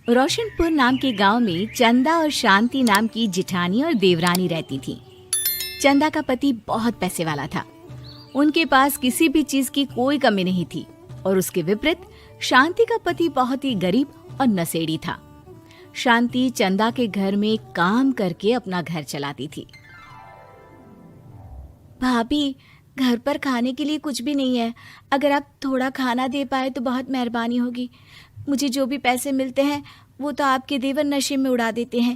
रोशनपुर नाम के गांव में चंदा और शांति नाम की जिठानी और देवरानी रहती थी। चंदा का पति बहुत पैसे वाला था। उनके पास किसी भी चीज की कोई कमी नहीं थी और उसके विपरीत शांति का पति बहुत ही गरीब और नशेड़ी था। शांति चंदा के घर में काम करके अपना घर चलाती थी। भाभी, घर पर खाने के लिए कुछ भी नहीं है। अगर आप थोड़ा खाना दे पाए तो बहुत मेहरबानी होगी। मुझे जो भी पैसे मिलते हैं वो तो आपके देवर नशे में उड़ा देते हैं।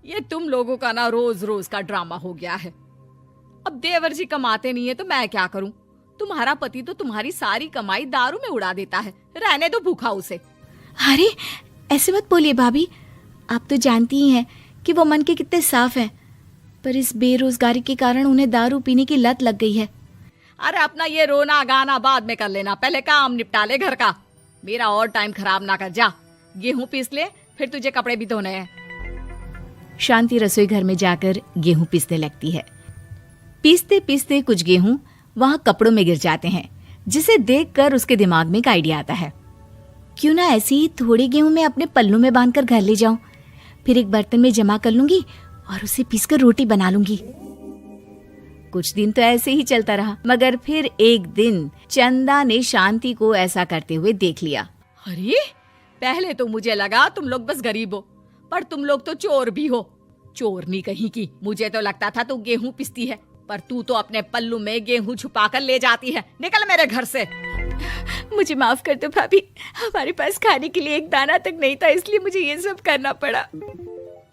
ये तुम लोगों का ना रोज रोज का ड्रामा हो गया है। अब देवर जी कमाते नहीं है तो मैं क्या करूं? तुम्हारा पति तो तुम्हारी सारी कमाई दारू में उड़ा देता है। रहने दो भूखा उसे। अरे ऐसे मत बोलिए भाभी, आप तो जानती ही हैं कि वो मन के कितने साफ हैं, पर इस बेरोजगारी के कारण उन्हें दारू पीने की लत लग गई है। अरे अपना ये रोना गाना बाद में कर लेना, पहले काम निपटा ले घर का। मेरा और टाइम खराब ना कर। जा गेहूं पीस ले, फिर तुझे कपड़े भी धोने हैं। शांति रसोई घर में जाकर गेहूं पीसने लगती है। पीसते पीसते कुछ गेहूं वहां कपड़ों में गिर जाते हैं, जिसे देखकर उसके दिमाग में एक आइडिया आता है। क्यों ना ऐसे ही थोड़े गेहूं मैं अपने पल्लू में बांधकर घर ले जाऊं, फिर एक बर्तन में जमा कर लूंगी और उसे पीसकर रोटी बना लूंगी। कुछ दिन तो ऐसे ही चलता रहा, मगर फिर एक दिन चंदा ने शांति को ऐसा करते हुए देख लिया। अरे पहले तो मुझे लगा तुम लोग बस गरीब हो, पर तुम लोग तो चोर भी हो। चोरनी कहीं की। मुझे तो लगता था तू गेहूं पिसती है, पर तू तो अपने पल्लू में गेहूं छुपा कर ले जाती है। निकल मेरे घर से। मुझे माफ कर दो भाभी, हमारे पास खाने के लिए एक दाना तक नहीं था, इसलिए मुझे ये सब करना पड़ा।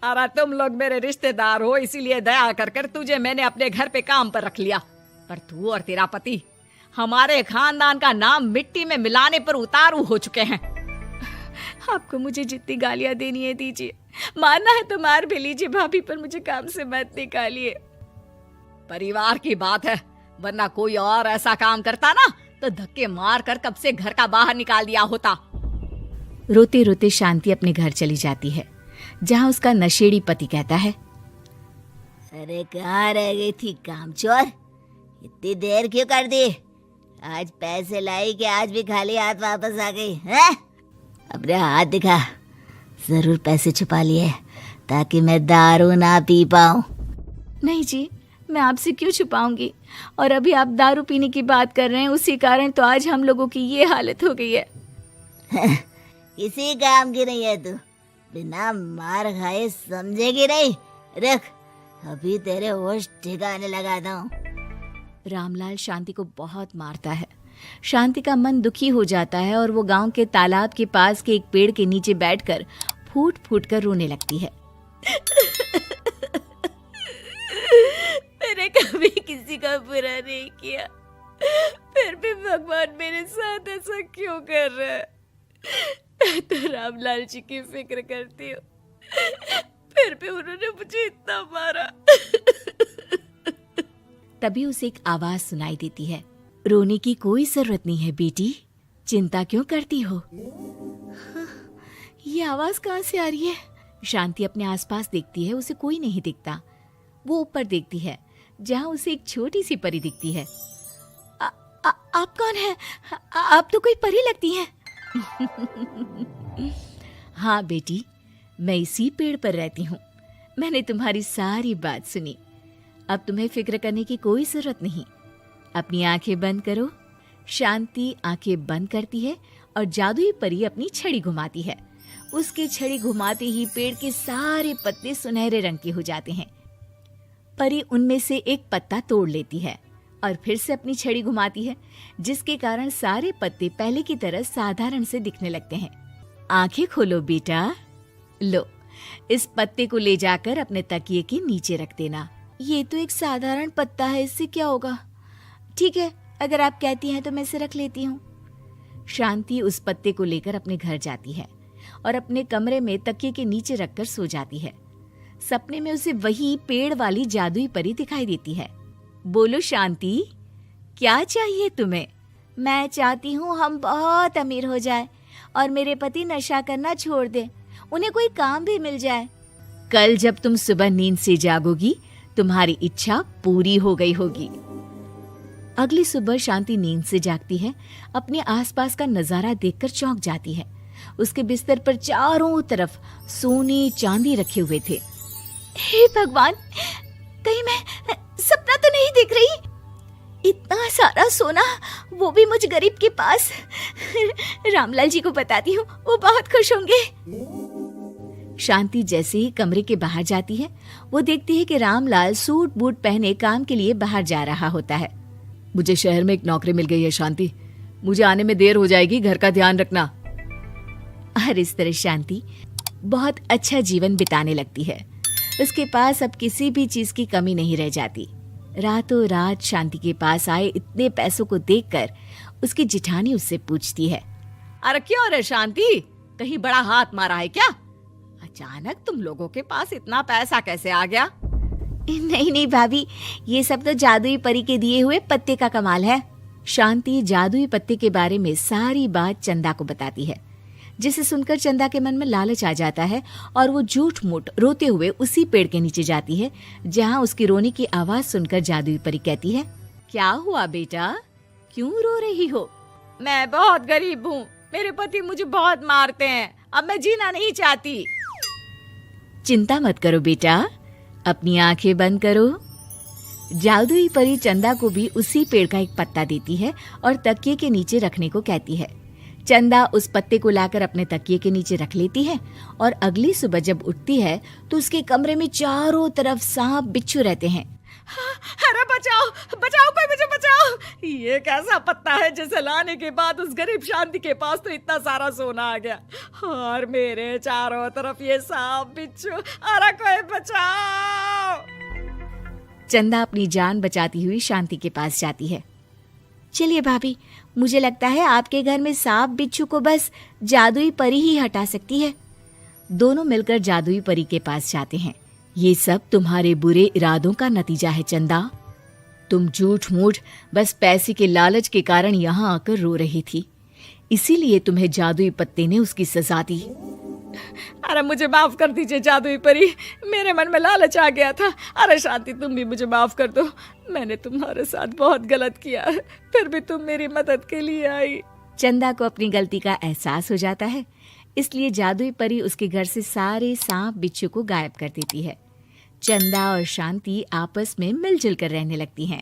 अरे तुम लोग मेरे रिश्तेदार हो, इसीलिए दया कर कर तुझे मैंने अपने घर पे काम पर रख लिया, पर तू और तेरा पति हमारे खानदान का नाम मिट्टी में मिलाने पर उतारू हो चुके हैं। आपको मुझे जितनी गालियां देनी है दीजिए, मारना है तो मार भी लीजिए भाभी, पर मुझे काम से मत निकालिए। परिवार की बात है, वरना कोई और ऐसा काम करता ना तो धक्के मार कर कब से घर का बाहर निकाल दिया होता। रोते रोते शांति अपने घर चली जाती है, जहाँ उसका नशेड़ी पति कहता है, अरे कहाँ रह गई थी कामचोर? इतनी देर क्यों कर दी? आज पैसे लाई कि आज भी खाली हाथ वापस आ गई है? अपने हाथ दिखा। जरूर पैसे छुपा लिए ताकि मैं दारू ना पी पाऊं। नहीं जी, मैं आपसे क्यों छुपाऊंगी, और अभी आप दारू पीने की बात कर रहे हैं, उसी कारण तो आज हम लोगों की ये हालत हो गई है। किसी काम की नहीं है तू, बिना मार खाए समझेगी नहीं। रख, अभी तेरे होश ठिकाने लगाता हूँ। रामलाल शांति को बहुत मारता है। शांति का मन दुखी हो जाता है और वो गांव के तालाब के पास के एक पेड़ के नीचे बैठकर फूट फूट कर रोने लगती है। मैंने कभी किसी का बुरा नहीं किया, फिर भी भगवान मेरे साथ ऐसा क्यों कर रहा है? मैं तो रामलाल जी की फिक्र करती हूँ, फिर भी उन्होंने मुझे इतना मारा। तभी उसे एक आवाज सुनाई देती है, रोने की कोई जरूरत नहीं है बेटी, चिंता क्यों करती हो? ये आवाज कहाँ से आ रही है? शांति अपने आसपास देखती है, उसे कोई नहीं दिखता। वो ऊपर देखती है, जहाँ उसे एक छोटी सी परी दिखती है। आप कौन है? आप तो कोई परी लगती हैं। हाँ बेटी, मैं इसी पेड़ पर रहती हूँ। मैंने तुम्हारी सारी बात सुनी, अब तुम्हें फिक्र करने की कोई जरूरत नहीं। अपनी आंखें बंद करो। शांति आंखें बंद करती है और जादुई परी अपनी छड़ी घुमाती है। उसकी छड़ी घुमाते ही पेड़ के सारे पत्ते सुनहरे रंग के हो जाते हैं। परी उनमें से एक पत्ता तोड़ लेती है और फिर से अपनी छड़ी घुमाती है, जिसके कारण सारे पत्ते पहले की तरह साधारण से दिखने लगते हैं। आंखें खोलो बेटा। लो, इस पत्ते को ले जाकर अपने तकिए के नीचे रख देना। ये तो एक साधारण पत्ता है, इससे क्या होगा? ठीक है, अगर आप कहती हैं तो मैं इसे रख लेती हूँ। शांति उस पत्ते को लेकर अपने घर जाती है और अपने कमरे में तकिए के नीचे रखकर सो जाती है। सपने में उसे वही पेड़ वाली जादुई परी दिखाई देती है। बोलो शांति, क्या चाहिए तुम्हें? मैं चाहती हूँ हम बहुत अमीर हो जाए और मेरे पति नशा करना छोड़ दे, उन्हें कोई काम भी मिल जाए। कल जब तुम सुबह नींद से जागोगी, तुम्हारी इच्छा पूरी हो गई होगी। अगली सुबह शांति नींद से जागती है, अपने आसपास का नजारा देखकर चौंक जाती है। उसके बिस्तर पर चारों तरफ सोने चांदी रखे हुए थे। हे भगवान, कहीं मैं सपना तो नहीं देख रही? इतना सारा सोना, वो भी मुझ गरीब के पास। रामलाल जी को बताती हूँ, वो बहुत खुश होंगे। शांति जैसे ही कमरे के बाहर जाती है, वो देखती है कि रामलाल सूट बूट पहने काम के लिए बाहर जा रहा होता है। मुझे शहर में एक नौकरी मिल गई है शांति, मुझे आने में देर हो जाएगी, घर का ध्यान रखना। और इस तरह शांति बहुत अच्छा जीवन बिताने लगती है। उसके पास अब किसी भी चीज की कमी नहीं रह जाती। रातों रात शांति के पास आए इतने पैसों को देखकर उसकी जिठानी उससे पूछती है, अरे क्यों रे शांति, कहीं बड़ा हाथ मारा है क्या? अचानक तुम लोगों के पास इतना पैसा कैसे आ गया? नहीं नहीं भाभी, ये सब तो जादुई परी के दिए हुए पत्ते का कमाल है। शांति जादुई पत्ते के बारे में सारी बात चंदा को बताती है, जिसे सुनकर चंदा के मन में लालच आ जाता है और वो झूठ मूठ रोते हुए उसी पेड़ के नीचे जाती है जहाँ उसकी रोने की आवाज सुनकर जादुई परी कहती है, क्या हुआ बेटा, क्यों रो रही हो? मैं बहुत गरीब हूँ, मेरे पति मुझे बहुत मारते हैं, अब मैं जीना नहीं चाहती। चिंता मत करो बेटा, अपनी आंखें बंद करो। जादुई परी चंदा को भी उसी पेड़ का एक पत्ता देती है और तकिए के नीचे रखने को कहती है। चंदा उस पत्ते को लाकर अपने तकिए के नीचे रख लेती है और अगली सुबह जब उठती है तो उसके कमरे में चारों तरफ सांप बिच्छू रहते हैं। अरे बचाओ बचाओ, कोई मुझे बचाओ, ये कैसा पत्ता है जिसे लाने के बाद उस गरीब शांति के पास तो इतना सारा सोना आ गया, और मेरे चारों तरफ ये सांप बिच्छू, अरे कोई बचाओ। चंदा अपनी जान बचाती हुई शांति के पास जाती है। चलिए भाभी, मुझे लगता है आपके घर में सांप बिच्छू को बस जादुई परी ही हटा सकती है। दोनों मिलकर जादुई परी के पास जाते हैं। ये सब तुम्हारे बुरे इरादों का नतीजा है चंदा। तुम झूठ मूठ बस पैसे के लालच के कारण यहाँ आकर रो रही थी, इसीलिए तुम्हें जादुई पत्ते ने उसकी सजा दी। अरे मुझे माफ कर दीजिए जादुई परी, मेरे मन में लालच आ गया था। अरे शांति, तुम भी मुझे माफ कर दो, मैंने तुम्हारे साथ बहुत गलत किया है, फिर भी तुम मेरी मदद के लिए आई। चंदा को अपनी गलती का एहसास हो जाता है, इसलिए जादुई परी उसके घर से सारे सांप बिच्छू को गायब कर देती है। चंदा और शांति आपस में मिलजुल कर रहने लगती हैं।